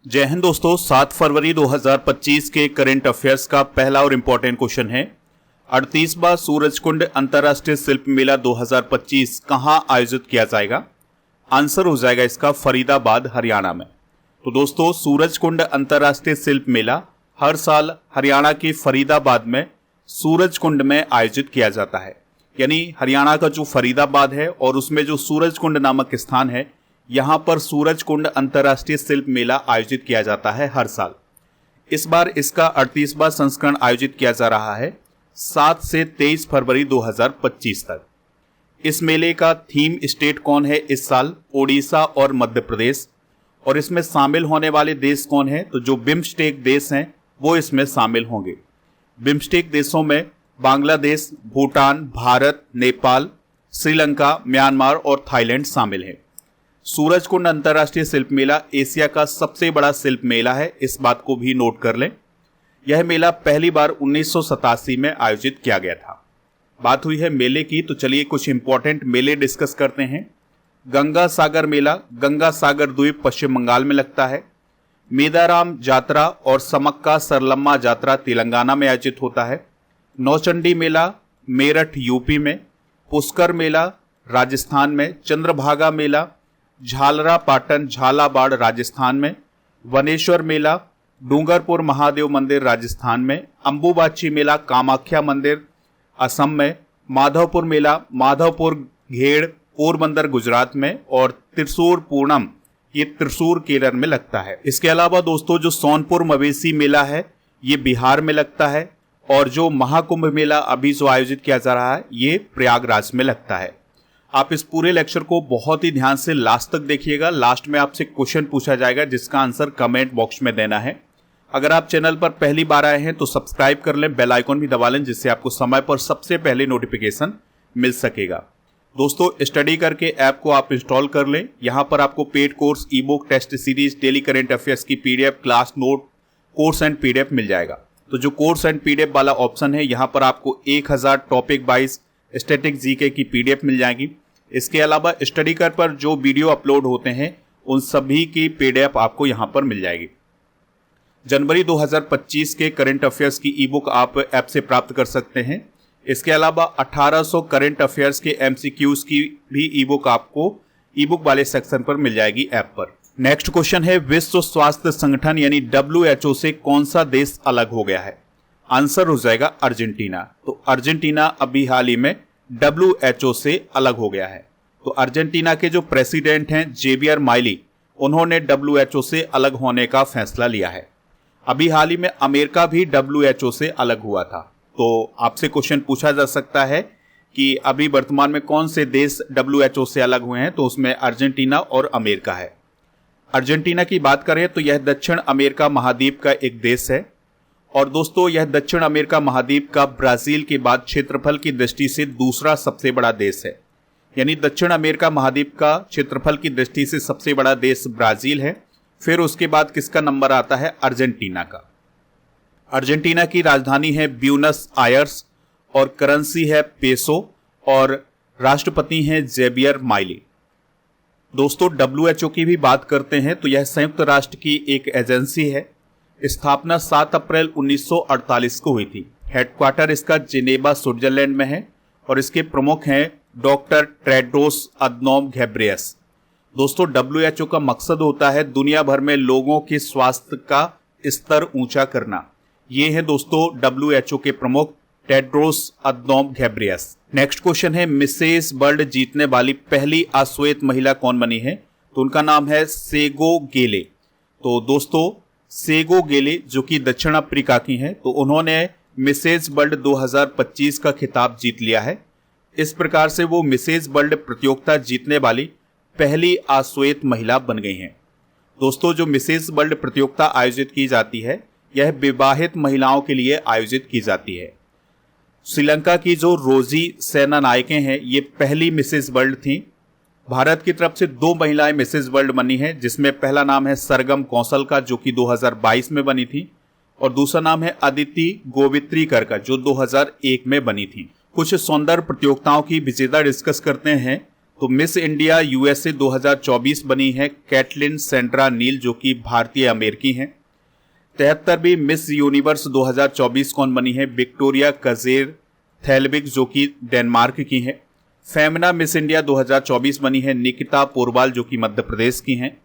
जय हिंद दोस्तों। 7 फरवरी 2025 के करंट अफेयर्स का पहला और इम्पोर्टेंट क्वेश्चन है, 38वां सूरजकुंड अंतर्राष्ट्रीय शिल्प मेला 2025 कहां आयोजित किया जाएगा। आंसर हो जाएगा इसका फरीदाबाद, हरियाणा में। तो दोस्तों, सूरजकुंड अंतर्राष्ट्रीय शिल्प मेला हर साल हरियाणा के फरीदाबाद में सूरजकुंड में आयोजित किया जाता है। यानी हरियाणा का जो फरीदाबाद है और उसमें जो सूरजकुंड नामक स्थान है, यहां पर सूरजकुंड अंतर्राष्ट्रीय शिल्प मेला आयोजित किया जाता है हर साल। इस बार इसका 38वां संस्करण आयोजित किया जा रहा है 7 से 23 फरवरी 2025 तक। इस मेले का थीम स्टेट कौन है इस साल? ओडिशा और मध्य प्रदेश। और इसमें शामिल होने वाले देश कौन है? तो जो बिम्स्टेक देश हैं वो इसमें शामिल होंगे। बिम्स्टेक देशों में बांग्लादेश, भूटान, भारत, नेपाल, श्रीलंका, म्यांमार और थाईलैंड शामिल है। सूरजकुंड अंतर्राष्ट्रीय शिल्प मेला एशिया का सबसे बड़ा शिल्प मेला है, इस बात को भी नोट कर लें। यह मेला पहली बार 1987 में आयोजित किया गया था। बात हुई है मेले की, तो चलिए कुछ इंपॉर्टेंट मेले डिस्कस करते हैं। गंगा सागर मेला गंगा सागर द्वीप पश्चिम बंगाल में लगता है। मेदाराम जात्रा और समक्का सरलम्मा जात्रा तेलंगाना में आयोजित होता है। नौचंडी मेला मेरठ यूपी में। पुष्कर मेला राजस्थान में। चंद्रभागा मेला झालरा पाटन झालावाड़ राजस्थान में। वनेश्वर मेला डूंगरपुर महादेव मंदिर राजस्थान में। अंबुबाची मेला कामाख्या मंदिर असम में। माधवपुर मेला माधवपुर घेड़ पोरबंदर गुजरात में। और त्रिशूर पूर्णम ये त्रिशूर केरल में लगता है। इसके अलावा दोस्तों, जो सोनपुर मवेशी मेला है ये बिहार में लगता है। और जो महाकुंभ मेला अभी जो आयोजित किया जा रहा है ये प्रयागराज में लगता है। आप इस पूरे लेक्चर को बहुत ही ध्यान से लास्ट तक देखिएगा। लास्ट में आपसे क्वेश्चन पूछा जाएगा जिसका आंसर कमेंट बॉक्स में देना है। अगर आप चैनल पर पहली बार आए हैं तो सब्सक्राइब कर लें, बेल आइकन भी दबा लें, जिससे आपको समय पर सबसे पहले नोटिफिकेशन मिल सकेगा। दोस्तों, स्टडी करके ऐप को आप इंस्टॉल कर लें। यहाँ पर आपको paid course, e book, test series, daily current affairs की PDF, class note, course and PDF मिल जाएगा। तो जो कोर्स एंड पीडीएफ वाला ऑप्शन है, यहाँ पर आपको 1000 टॉपिक वाइज स्टैटिक जीके की पीडीएफ मिल जाएगी। इसके अलावा स्टडी कर पर जो वीडियो अपलोड होते हैं उन सभी की पीडीएफ आपको यहां पर मिल जाएगी। जनवरी 2025 के करंट अफेयर्स की ई बुक आप ऐप से प्राप्त कर सकते हैं। इसके अलावा 1800 करंट अफेयर्स के एमसीक्यूज की भी ई बुक आपको ई बुक वाले सेक्शन पर मिल जाएगी ऐप पर। नेक्स्ट क्वेश्चन है, विश्व स्वास्थ्य संगठन यानी WHO से कौन सा देश अलग हो गया है? आंसर हो जाएगा अर्जेंटीना। तो अर्जेंटीना अभी हाल ही में WHO से अलग हो गया है। तो अर्जेंटीना के जो प्रेसिडेंट हैं जेवियर माइली, उन्होंने WHO से अलग होने का फैसला लिया है। अभी हाल ही में अमेरिका भी WHO से अलग हुआ था। तो आपसे क्वेश्चन पूछा जा सकता है कि अभी वर्तमान में कौन से देश WHO से अलग हुए हैं? तो उसमें अर्जेंटीना और अमेरिका है। अर्जेंटीना की बात करें तो यह दक्षिण अमेरिका महाद्वीप का एक देश है। और दोस्तों, यह दक्षिण अमेरिका महाद्वीप का ब्राजील के बाद क्षेत्रफल की दृष्टि से दूसरा सबसे बड़ा देश है। यानी दक्षिण अमेरिका महाद्वीप का क्षेत्रफल की दृष्टि से सबसे बड़ा देश ब्राजील है। फिर उसके बाद किसका नंबर आता है? अर्जेंटीना का। अर्जेंटीना की राजधानी है ब्यूनस आयर्स और करेंसी है पेसो और राष्ट्रपति हैं जेवियर माइली। दोस्तों, WHO की भी बात करते हैं तो यह संयुक्त राष्ट्र की एक एजेंसी है। स्थापना 7 अप्रैल 1948 को हुई थी। हेडक्वार्टर इसका जिनेवा स्विट्जरलैंड में है और इसके प्रमुख हैं डॉक्टर टेड्रोस अदनोम घेब्रेयस। दोस्तों, WHO का मकसद होता है दुनिया भर में लोगों के स्वास्थ्य का स्तर ऊंचा करना। ये है दोस्तों WHO के प्रमुख टेड्रोस अदनोम घेब्रेयस। नेक्स्ट क्वेश्चन है, मिसेस वर्ल्ड जीतने वाली पहली अश्वेत महिला कौन बनी है? तो उनका नाम है सेगो गेले। तो दोस्तों, सेगो गेले जो कि दक्षिण अफ्रीका की हैं, तो उन्होंने मिसेज वर्ल्ड 2025 का खिताब जीत लिया है। इस प्रकार से वो मिसेज वर्ल्ड प्रतियोगिता जीतने वाली पहली अश्वेत महिला बन गई हैं। दोस्तों, जो मिसेज वर्ल्ड प्रतियोगिता आयोजित की जाती है यह विवाहित महिलाओं के लिए आयोजित की जाती है। श्रीलंका की जो रोजी सेनानायके हैं ये पहली मिसेज वर्ल्ड थी। भारत की तरफ से 2 महिलाएं मिसेज वर्ल्ड बनी हैं, जिसमें पहला नाम है सरगम कौशल का जो कि 2022 में बनी थी और दूसरा नाम है अदिति गोवित्रीकर का जो 2001 में बनी थी। कुछ सौंदर्य प्रतियोगिताओं की विजेता डिस्कस करते हैं। तो मिस इंडिया यूएसए 2024 बनी है कैटलिन सेंड्रा नील, जो कि भारतीय अमेरिकी हैं। 73वीं मिस यूनिवर्स 2024 कौन बनी है? विक्टोरिया कजेर थैलविक, जो कि डेनमार्क की हैं। फेमिना मिस इंडिया 2024 बनी है निकिता पोरवाल, जो कि मध्य प्रदेश की हैं।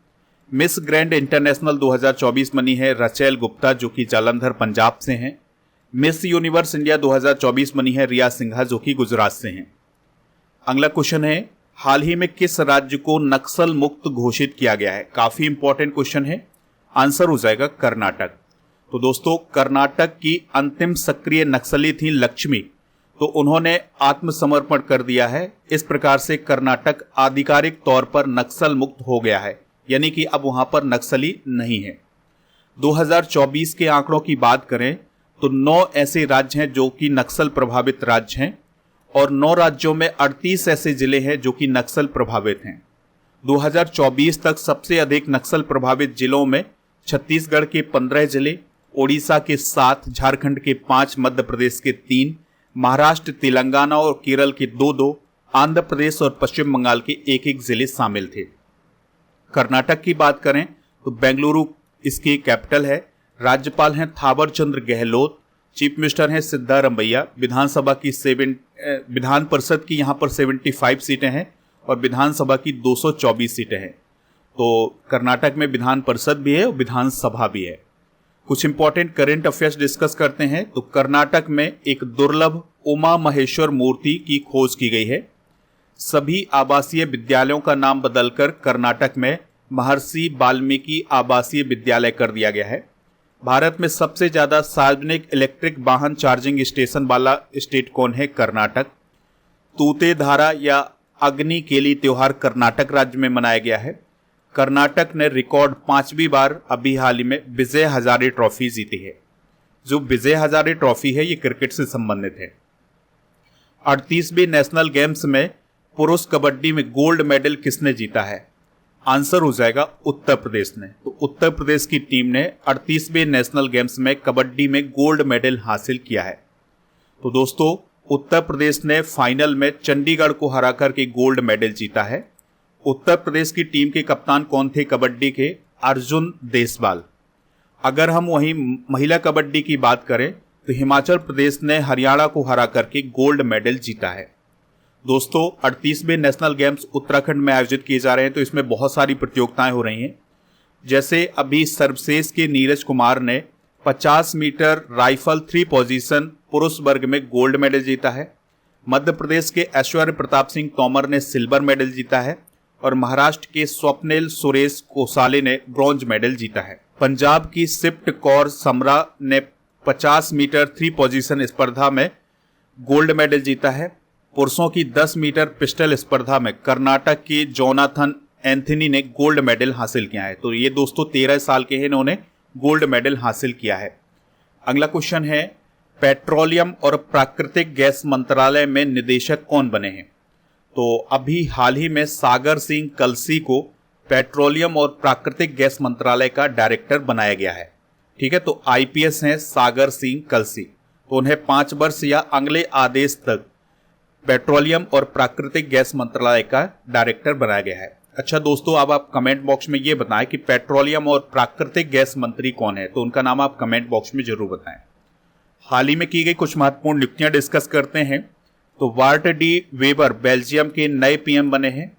मिस ग्रैंड इंटरनेशनल 2024 बनी है रचेल गुप्ता, जो कि जालंधर पंजाब से हैं। मिस यूनिवर्स इंडिया 2024 बनी है रिया सिन्हा, जो कि गुजरात से हैं। अगला क्वेश्चन है, हाल ही में किस राज्य को नक्सल मुक्त घोषित किया गया है? काफी इंपॉर्टेंट क्वेश्चन है। आंसर हो जाएगा कर्नाटक। तो दोस्तों, कर्नाटक की अंतिम सक्रिय नक्सली थी लक्ष्मी, तो उन्होंने आत्मसमर्पण कर दिया है। इस प्रकार से कर्नाटक आधिकारिक तौर पर नक्सल मुक्त हो गया है, यानी कि अब वहां पर नक्सली नहीं है। 2024 के आंकड़ों की बात करें तो 9 ऐसे राज्य हैं जो कि नक्सल प्रभावित राज्य हैं, और 9 राज्यों में 38 ऐसे जिले हैं जो कि नक्सल प्रभावित हैं। 2024 तक सबसे अधिक नक्सल प्रभावित जिलों में छत्तीसगढ़ के 15 जिले, ओडिशा के 7, झारखंड के 5, मध्य प्रदेश के 3, महाराष्ट्र, तेलंगाना और केरल के 2-2, आंध्र प्रदेश और पश्चिम बंगाल के 1-1 जिले शामिल थे। कर्नाटक की बात करें तो बेंगलुरु इसकी कैपिटल है। राज्यपाल हैं थावर चंद्र गहलोत, चीफ मिनिस्टर हैं सिद्धारमैया। विधान परिषद की यहाँ पर 75 सीटें हैं और विधानसभा की 224 सीटें हैं। तो कर्नाटक में विधान परिषद भी है और विधानसभा भी है। कुछ इंपॉर्टेंट करंट अफेयर्स डिस्कस करते हैं। तो कर्नाटक में एक दुर्लभ उमा महेश्वर मूर्ति की खोज की गई है। सभी आवासीय विद्यालयों का नाम बदलकर कर्नाटक में महर्षि वाल्मीकि आवासीय विद्यालय कर दिया गया है। भारत में सबसे ज्यादा सार्वजनिक इलेक्ट्रिक वाहन चार्जिंग स्टेशन वाला स्टेट कौन है? कर्नाटक। तूते धारा या अग्नि केली त्योहार कर्नाटक राज्य में मनाया गया है। कर्नाटक ने रिकॉर्ड 5वीं बार अभी हाल ही में विजय हजारे ट्रॉफी जीती है। जो विजय हजारे ट्रॉफी है ये क्रिकेट से संबंधित है। 38वीं नेशनल गेम्स में पुरुष कबड्डी में गोल्ड मेडल किसने जीता है? आंसर हो जाएगा उत्तर प्रदेश ने। तो उत्तर प्रदेश की टीम ने 38वें नेशनल गेम्स में कबड्डी में गोल्ड मेडल हासिल किया है। तो दोस्तों, उत्तर प्रदेश ने फाइनल में चंडीगढ़ को हराकर के गोल्ड मेडल जीता है। उत्तर प्रदेश की टीम के कप्तान कौन थे कबड्डी के? अर्जुन देसवाल। अगर हम वहीं महिला कबड्डी की बात करें तो हिमाचल प्रदेश ने हरियाणा को हरा करके गोल्ड मेडल जीता है। दोस्तों, 38वें नेशनल गेम्स उत्तराखंड में आयोजित किए जा रहे हैं, तो इसमें बहुत सारी प्रतियोगिताएं हो रही हैं। जैसे अभी सर्वश्रेष्ठ के नीरज कुमार ने 50 मीटर राइफल 3 पोजीशन पुरुष वर्ग में गोल्ड मेडल जीता है। मध्य प्रदेश के ऐश्वर्य प्रताप सिंह तोमर ने सिल्वर मेडल जीता है और महाराष्ट्र के स्वप्निल सुरेश कोसाले ने ब्रॉन्ज मेडल जीता है। पंजाब की सिफ्ट कौर समरा ने 50 मीटर 3 पोजीशन स्पर्धा में गोल्ड मेडल जीता है। पुरुषों की 10 मीटर पिस्टल स्पर्धा में कर्नाटक के जोनाथन एंथनी ने गोल्ड मेडल हासिल किया है। तो ये दोस्तों 13 साल के हैं, इन्होंने गोल्ड मेडल हासिल किया है। अगला क्वेश्चन है, पेट्रोलियम और प्राकृतिक गैस मंत्रालय में निदेशक कौन बने हैं? तो अभी हाल ही में सागर सिंह कलसी को पेट्रोलियम और प्राकृतिक गैस मंत्रालय का डायरेक्टर बनाया गया है। ठीक है, तो आईपीएस हैं सागर सिंह कलसी। तो उन्हें 5 वर्ष या अगले आदेश तक पेट्रोलियम और प्राकृतिक गैस मंत्रालय का डायरेक्टर बनाया गया है। अच्छा दोस्तों, अब आप कमेंट बॉक्स में ये बताएं कि पेट्रोलियम और प्राकृतिक गैस मंत्री कौन है, तो उनका नाम आप कमेंट बॉक्स में जरूर बताएं। हाल ही में की गई कुछ महत्वपूर्ण नियुक्तियां डिस्कस करते हैं। तो वार्ट डी वेबर बेल्जियम के नए पीएम बने हैं।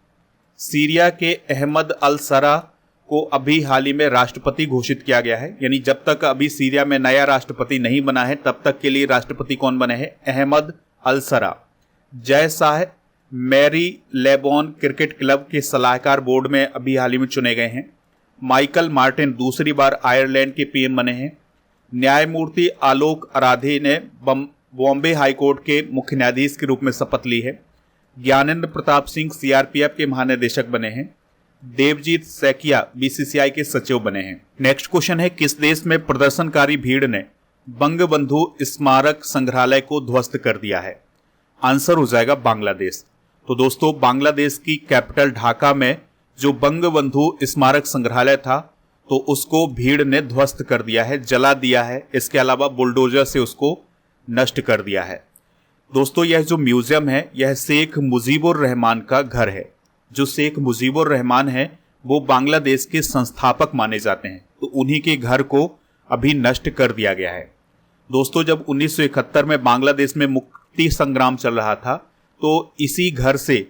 सीरिया के अहमद अल सरा को अभी हाल ही में राष्ट्रपति घोषित किया गया है, यानी जब तक अभी सीरिया में नया राष्ट्रपति नहीं बना है तब तक के लिए राष्ट्रपति कौन बने हैं? अहमद अल सरा। Jay Shah Mary लेबॉन cricket club के सलाहकार बोर्ड में अभी हाल ही में चुने गए हैं। माइकल मार्टिन दूसरी बार आयरलैंड के पीएम बने हैं। न्यायमूर्ति आलोक आराधे ने बॉम्बे हाईकोर्ट के मुख्य न्यायाधीश के रूप में शपथ ली है। ज्ञानेंद्र प्रताप सिंह सीआरपीएफ के महानिदेशक बने हैं। देवजीत सैकिया बीसीसीआई के सचिव बने हैं। नेक्स्ट क्वेश्चन है, किस देश में प्रदर्शनकारी भीड़ ने बंगबंधु स्मारक संग्रहालय को ध्वस्त कर दिया है? आंसर हो जाएगा बांग्लादेश। तो दोस्तों, बांग्लादेश की कैपिटल ढाका में जो बंगबंधु स्मारक संग्रहालय था तो उसको भीड़ ने ध्वस्त कर दिया है, जला दिया है। इसके अलावा बुलडोजर से उसको नष्ट कर दिया है। दोस्तों, यह जो म्यूजियम है यह शेख मुजीबुर रहमान का घर है। जो शेख मुजीबुर रहमान है वो बांग्लादेश के संस्थापक माने जाते हैं, तो उन्हीं के घर को अभी नष्ट कर दिया गया है। दोस्तों, जब 1971 में बांग्लादेश में मुक्ति संग्राम चल रहा था तो इसी घर से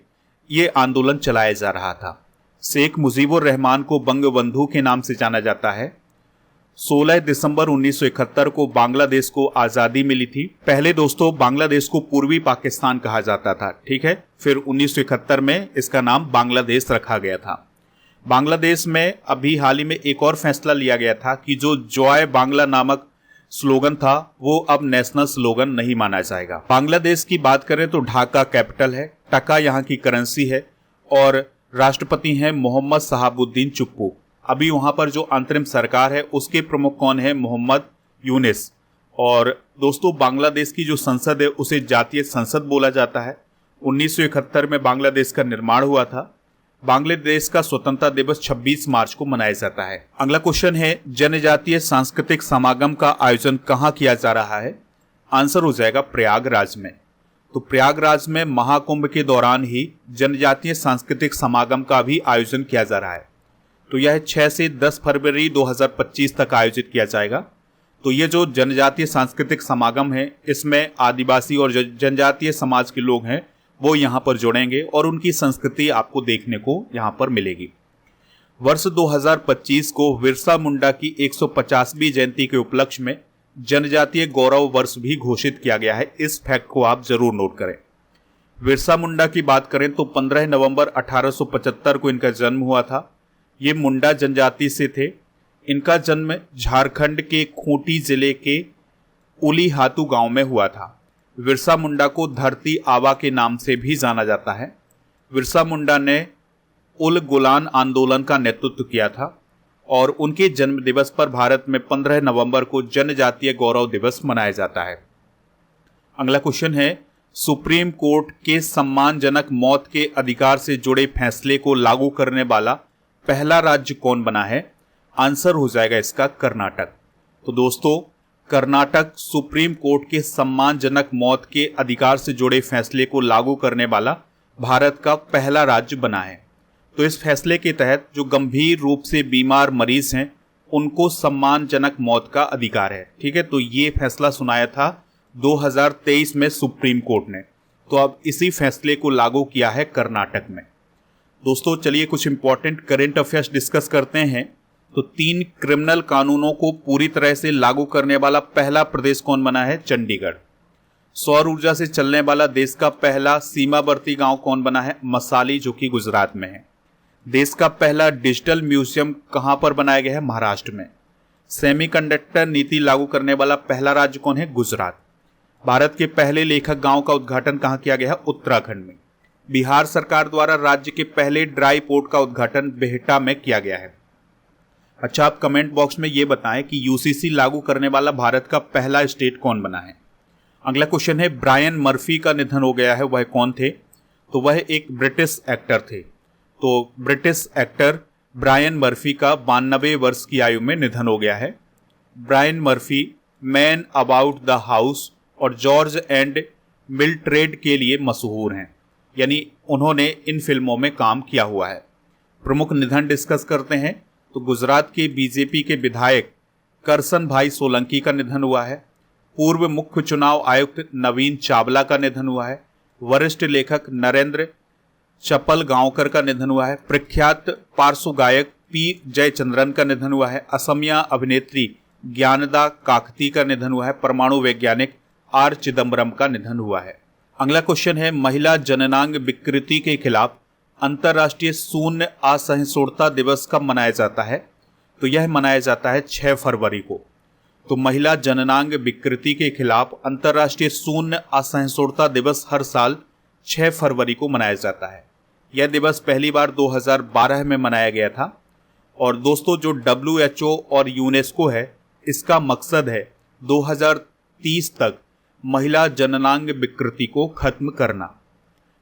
ये आंदोलन चलाया जा रहा था। शेख मुजीबुर रहमान को बंगबंधु के नाम से जाना जाता है। 16 दिसंबर 1971 को बांग्लादेश को आज़ादी मिली थी। पहले दोस्तों बांग्लादेश को पूर्वी पाकिस्तान कहा जाता था, ठीक है। फिर 1971 में इसका नाम बांग्लादेश रखा गया था। बांग्लादेश में अभी हाल ही में एक और फैसला लिया गया था कि जो जॉय बांग्ला नामक स्लोगन था वो अब नेशनल स्लोगन नहीं माना जाएगा। बांग्लादेश की बात करें तो ढाका कैपिटल है, टका यहाँ की करेंसी है और राष्ट्रपति हैं मोहम्मद शहाबुद्दीन चुप्पू। अभी वहां पर जो अंतरिम सरकार है उसके प्रमुख कौन है? मोहम्मद यूनिस। और दोस्तों बांग्लादेश की जो संसद है उसे जातीय संसद बोला जाता है। 1971 में बांग्लादेश का निर्माण हुआ था। बांग्लादेश का स्वतंत्रता दिवस 26 मार्च को मनाया जाता है। अगला क्वेश्चन है, जनजातीय सांस्कृतिक समागम का आयोजन कहाँ किया जा रहा है? आंसर हो जाएगा प्रयागराज में। तो प्रयागराज में महाकुंभ के दौरान ही जनजातीय सांस्कृतिक समागम का भी आयोजन किया जा रहा है। तो यह 6 से 10 फरवरी 2025 तक आयोजित किया जाएगा। तो ये जो जनजातीय सांस्कृतिक समागम है इसमें आदिवासी और जनजातीय समाज के लोग हैं वो यहाँ पर जुड़ेंगे और उनकी संस्कृति आपको देखने को यहाँ पर मिलेगी। वर्ष 2025 को बिरसा मुंडा की 150वीं जयंती के उपलक्ष्य में जनजातीय गौरव वर्ष भी घोषित किया गया है। इस फैक्ट को आप जरूर नोट करें। बिरसा मुंडा की बात करें तो 15 नवंबर 1875 को इनका जन्म हुआ था। ये मुंडा जनजाति से थे। इनका जन्म झारखंड के खूंटी जिले के उलीहातू गांव में हुआ था। बिरसा मुंडा को धरती आबा के नाम से भी जाना जाता है। बिरसा मुंडा ने उल गुलान आंदोलन का नेतृत्व किया था और उनके जन्म दिवस पर भारत में 15 नवंबर को जनजातीय गौरव दिवस मनाया जाता है। अगला क्वेश्चन है, सुप्रीम कोर्ट के सम्मानजनक मौत के अधिकार से जुड़े फैसले को लागू करने वाला पहला राज्य कौन बना है? आंसर हो जाएगा इसका कर्नाटक। तो दोस्तों कर्नाटक सुप्रीम कोर्ट के सम्मानजनक मौत के अधिकार से जुड़े फैसले को लागू करने वाला भारत का पहला राज्य बना है। तो इस फैसले के तहत जो गंभीर रूप से बीमार मरीज हैं उनको सम्मानजनक मौत का अधिकार है, ठीक है। तो ये फैसला सुनाया था 2023 में सुप्रीम कोर्ट ने। तो अब इसी फैसले को लागू किया है कर्नाटक में। दोस्तों चलिए कुछ इंपॉर्टेंट करंट अफेयर्स डिस्कस करते हैं। तो 3 क्रिमिनल कानूनों को पूरी तरह से लागू करने वाला पहला प्रदेश कौन बना है? चंडीगढ़। सौर ऊर्जा से चलने वाला देश का पहला सीमावर्ती गांव कौन बना है? मसाली, जो कि गुजरात में है। देश का पहला डिजिटल म्यूजियम कहां पर बनाया गया है? महाराष्ट्र में। सेमीकंडक्टर नीति लागू करने वाला पहला राज्य कौन है? गुजरात। भारत के पहले लेखक गांव का उद्घाटन कहां किया गया है? उत्तराखंड में। बिहार सरकार द्वारा राज्य के पहले ड्राई पोर्ट का उद्घाटन बेहटा में किया गया है। अच्छा, आप कमेंट बॉक्स में ये बताएं कि यूसीसी लागू करने वाला भारत का पहला स्टेट कौन बना है। अगला क्वेश्चन है, ब्रायन मर्फी का निधन हो गया है, वह कौन थे? तो वह एक ब्रिटिश एक्टर थे। तो ब्रिटिश एक्टर ब्रायन मर्फी का 92 वर्ष की आयु में निधन हो गया है। Brian Murphy man about the house और जॉर्ज एंड मिल्ट्रेड के लिए मशहूर हैं, यानी उन्होंने इन फिल्मों में काम किया हुआ है। प्रमुख निधन डिस्कस करते हैं। तो गुजरात के बीजेपी के विधायक करसन भाई सोलंकी का निधन हुआ है। पूर्व मुख्य चुनाव आयुक्त नवीन चावला का निधन हुआ है। वरिष्ठ लेखक नरेंद्र चपलगांवकर का निधन हुआ है। प्रख्यात पार्श्व गायक पी जयचंद्रन का निधन हुआ है। असमिया अभिनेत्री ज्ञानदा काकती का निधन हुआ है। परमाणु वैज्ञानिक आर चिदम्बरम का निधन हुआ है। अगला क्वेश्चन है, महिला जननांग विकृति के खिलाफ अंतर्राष्ट्रीय शून्य असहिष्णुता दिवस कब मनाया जाता है? तो यह मनाया जाता है 6 फरवरी को। तो महिला जननांग विकृति के खिलाफ अंतर्राष्ट्रीय शून्य असहिष्णुता दिवस हर साल 6 फरवरी को मनाया जाता है। यह दिवस पहली बार 2012 में मनाया गया था। और दोस्तों जो WHO और यूनेस्को है इसका मकसद है 2030 तक महिला जननांग विकृति को खत्म करना।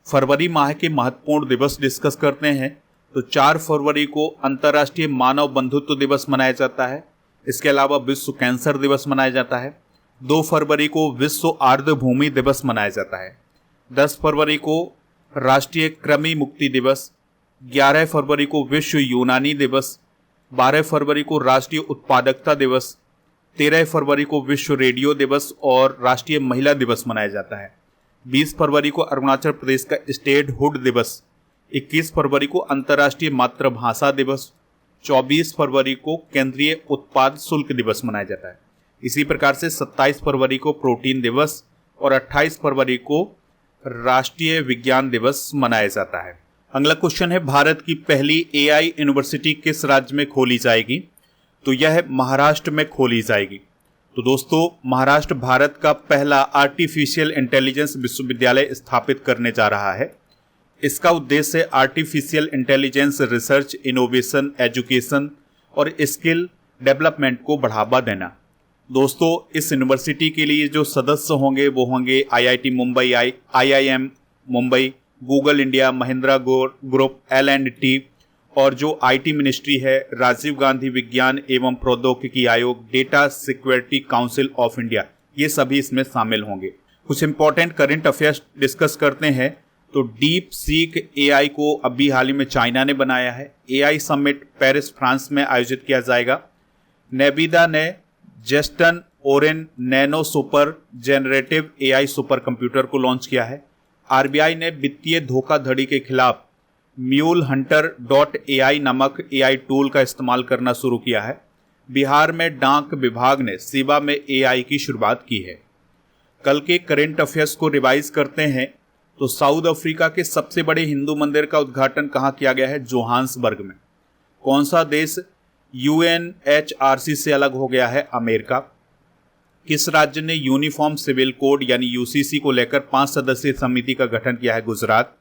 फरवरी माह के महत्वपूर्ण दिवस डिस्कस करते हैं। तो 4 फरवरी को अंतर्राष्ट्रीय मानव बंधुत्व दिवस मनाया जाता है। इसके अलावा विश्व कैंसर दिवस मनाया जाता है। 2 फरवरी को विश्व आर्द्रभूमि दिवस मनाया जाता है। 10 फरवरी को राष्ट्रीय कृमि मुक्ति दिवस 11 फरवरी को विश्व यूनानी दिवस, 12 फरवरी को राष्ट्रीय उत्पादकता दिवस, 13 फरवरी को विश्व रेडियो दिवस और राष्ट्रीय महिला दिवस मनाया जाता है। 20 फरवरी को अरुणाचल प्रदेश का स्टेटहुड दिवस, 21 फरवरी को अंतर्राष्ट्रीय मातृभाषा दिवस, 24 फरवरी को केंद्रीय उत्पाद शुल्क दिवस मनाया जाता है। इसी प्रकार से 27 फरवरी को प्रोटीन दिवस और 28 फरवरी को राष्ट्रीय विज्ञान दिवस मनाया जाता है। अगला क्वेश्चन है, भारत की पहली एआई यूनिवर्सिटी किस राज्य में खोली जाएगी? तो यह महाराष्ट्र में खोली जाएगी। तो दोस्तों, महाराष्ट्र भारत का पहला आर्टिफिशियल इंटेलिजेंस विश्वविद्यालय स्थापित करने जा रहा है। इसका उद्देश्य artificial intelligence research, innovation, education और स्किल डेवलपमेंट को बढ़ावा देना। दोस्तों, इस यूनिवर्सिटी के लिए जो सदस्य होंगे वो होंगे IIT Mumbai, IIM Mumbai, Google India, Mahindra group, L&T और जो आईटी मिनिस्ट्री है, राजीव गांधी विज्ञान एवं प्रौद्योगिकी आयोग, data security council of India, ये सभी इसमें शामिल होंगे। कुछ इंपॉर्टेंट करंट अफेयर्स डिस्कस करते हैं। तो डीप सीक एआई को अभी हाल ही में चाइना ने बनाया है। एआई समिट पेरिस फ्रांस में आयोजित किया जाएगा। नेविदा ने Jetson Orin nano super generative AI supercomputer को लॉन्च किया है। आरबीआई ने वित्तीय धोखाधड़ी के खिलाफ MuleHunter.ai नामक एआई टूल का इस्तेमाल करना शुरू किया है। बिहार में डाक विभाग ने सेवा में एआई की शुरुआत की है। कल के करंट अफेयर्स को रिवाइज करते हैं। तो साउथ अफ्रीका के सबसे बड़े हिंदू मंदिर का उद्घाटन कहाँ किया गया है? जोहान्सबर्ग में। कौन सा देश UNHRC से अलग हो गया है? अमेरिका। किस राज्य ने यूनिफॉर्म सिविल कोड यानी UCC को लेकर 5 सदस्यीय समिति का गठन किया है? गुजरात।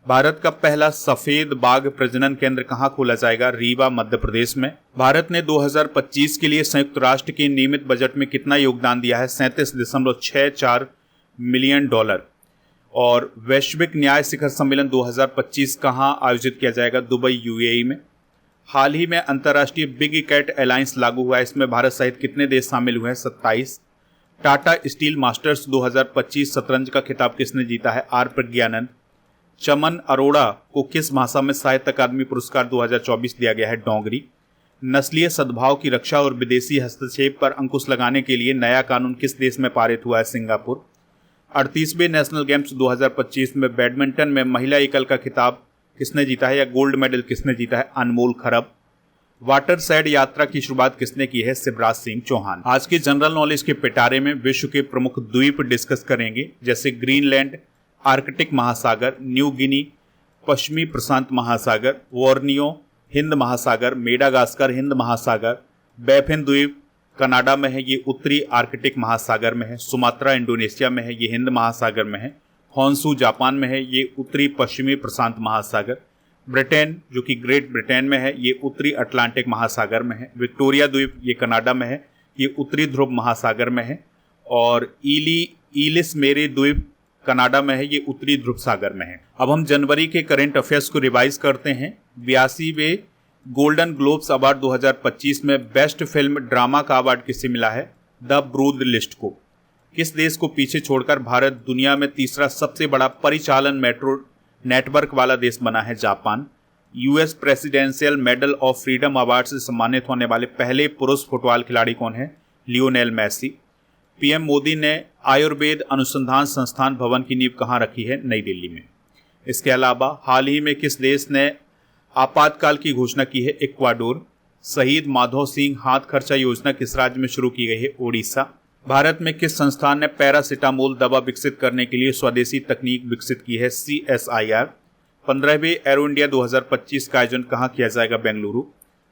भारत का पहला सफेद बाघ प्रजनन केंद्र कहाँ खोला जाएगा? रीवा, मध्य प्रदेश में। भारत ने 2025 के लिए संयुक्त राष्ट्र के नियमित बजट में कितना योगदान दिया है? $37.64 मिलियन। और वैश्विक न्याय शिखर सम्मेलन 2025 कहाँ आयोजित किया जाएगा? दुबई, UAE में। हाल ही में अंतर्राष्ट्रीय बिग कैट अलायंस लागू हुआ है। इसमें भारत सहित कितने देश शामिल हुए हैं? 27। टाटा स्टील मास्टर्स 2025 शतरंज का खिताब किसने जीता है? आर प्रज्ञानंद। चमन अरोड़ा को किस भाषा में साहित्य अकादमी पुरस्कार 2024 दिया गया है? डोगरी। नस्लीय सद्भाव की रक्षा और विदेशी हस्तक्षेप पर अंकुश लगाने के लिए नया कानून किस देश में पारित हुआ है? सिंगापुर। 38वें नेशनल गेम्स 2025 में बैडमिंटन में महिला एकल का खिताब किसने जीता है या गोल्ड मेडल किसने जीता है? अनमोल खरब। वाटर साइड यात्रा की शुरुआत किसने की है? शिवराज सिंह चौहान। आज के जनरल नॉलेज के पिटारे में विश्व के प्रमुख द्वीप डिस्कस करेंगे, जैसे ग्रीनलैंड, आर्कटिक महासागर, न्यू गिनी, पश्चिमी प्रशांत महासागर, बोर्नियो हिंद महासागर, मेडागास्कर हिंद महासागर, बैफिन द्वीप कनाडा में है, ये उत्तरी आर्कटिक महासागर में है। सुमात्रा इंडोनेशिया में है, ये हिंद महासागर में है। हॉन्शू जापान में है, ये उत्तरी पश्चिमी प्रशांत महासागर। ब्रिटेन जो कि ग्रेट ब्रिटेन में है, ये उत्तरी अटलांटिक महासागर में है। विक्टोरिया द्वीप ये कनाडा में है, ये उत्तरी ध्रुव महासागर में है। और इलिस मेरी द्वीप कनाडा में है, ये उत्तरी ध्रुव सागर में है। अब हम जनवरी के करंट अफेयर्स को रिवाइज करते हैं। 82वें गोल्डन ग्लोब्स अवार्ड 2025 में बेस्ट फिल्म ड्रामा का अवार्ड किसे मिला है? द ब्रूड लिस्ट को। किस देश को पीछे छोड़कर भारत दुनिया में तीसरा सबसे बड़ा परिचालन मेट्रो नेटवर्क वाला देश बना है? Japan. US presidential medal of freedom award से सम्मानित होने वाले पहले पुरुष फुटबॉल खिलाड़ी कौन है? Lionel Messi. PM मोदी ने आयुर्वेद अनुसंधान संस्थान भवन की नींव कहाँ रखी है? नई दिल्ली में। इसके अलावा हाल ही में किस देश ने आपातकाल की घोषणा की है? इक्वाडोर। शहीद माधव सिंह हाथ खर्चा योजना किस राज्य में शुरू की गई है? ओडिशा। भारत में किस संस्थान ने पैरासिटामोल दवा विकसित करने के लिए स्वदेशी तकनीक विकसित की है? CSIR। 15वें एरो इंडिया 2025 का आयोजन कहाँ किया जाएगा? बेंगलुरु।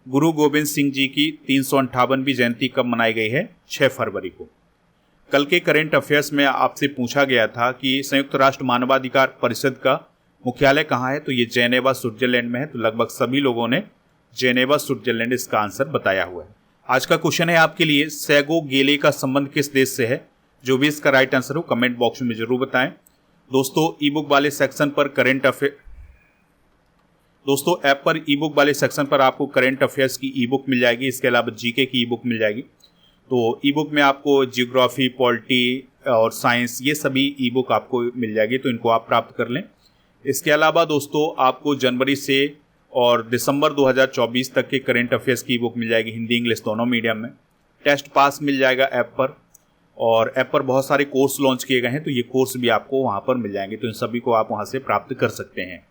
गुरु गोविंद सिंह जी की 358वीं जयंती कब मनाई गई है? 6 फरवरी को। कल के करंट अफेयर्स में आपसे पूछा गया था कि संयुक्त राष्ट्र मानवाधिकार परिषद का मुख्यालय कहाँ है? तो ये जेनेवा स्विट्जरलैंड में है। तो लगभग सभी लोगों ने जेनेवा स्विट्जरलैंड इसका आंसर बताया हुआ है। आज का क्वेश्चन है आपके लिए, सेगो गेले का संबंध किस देश से है? जो भी इसका राइट आंसर हो कमेंट बॉक्स में जरूर बताएं। दोस्तों, ईबुक वाले सेक्शन पर करंट अफेयर ऐप पर ईबुक वाले सेक्शन पर आपको करंट अफेयर्स की ईबुक मिल जाएगी। इसके अलावा जीके की ईबुक मिल जाएगी। तो ईबुक में आपको जियोग्राफी, पॉलिटी और साइंस ये सभी ईबुक आपको मिल जाएगी, तो इनको आप प्राप्त कर लें। इसके अलावा दोस्तों, आपको जनवरी से और दिसंबर 2024 तक के करेंट अफेयर्स की बुक मिल जाएगी हिंदी इंग्लिश दोनों मीडियम में। टेस्ट पास मिल जाएगा ऐप पर, और ऐप पर बहुत सारे कोर्स लॉन्च किए गए हैं, तो ये कोर्स भी आपको वहाँ पर मिल जाएंगे, तो इन सभी को आप वहाँ से प्राप्त कर सकते हैं।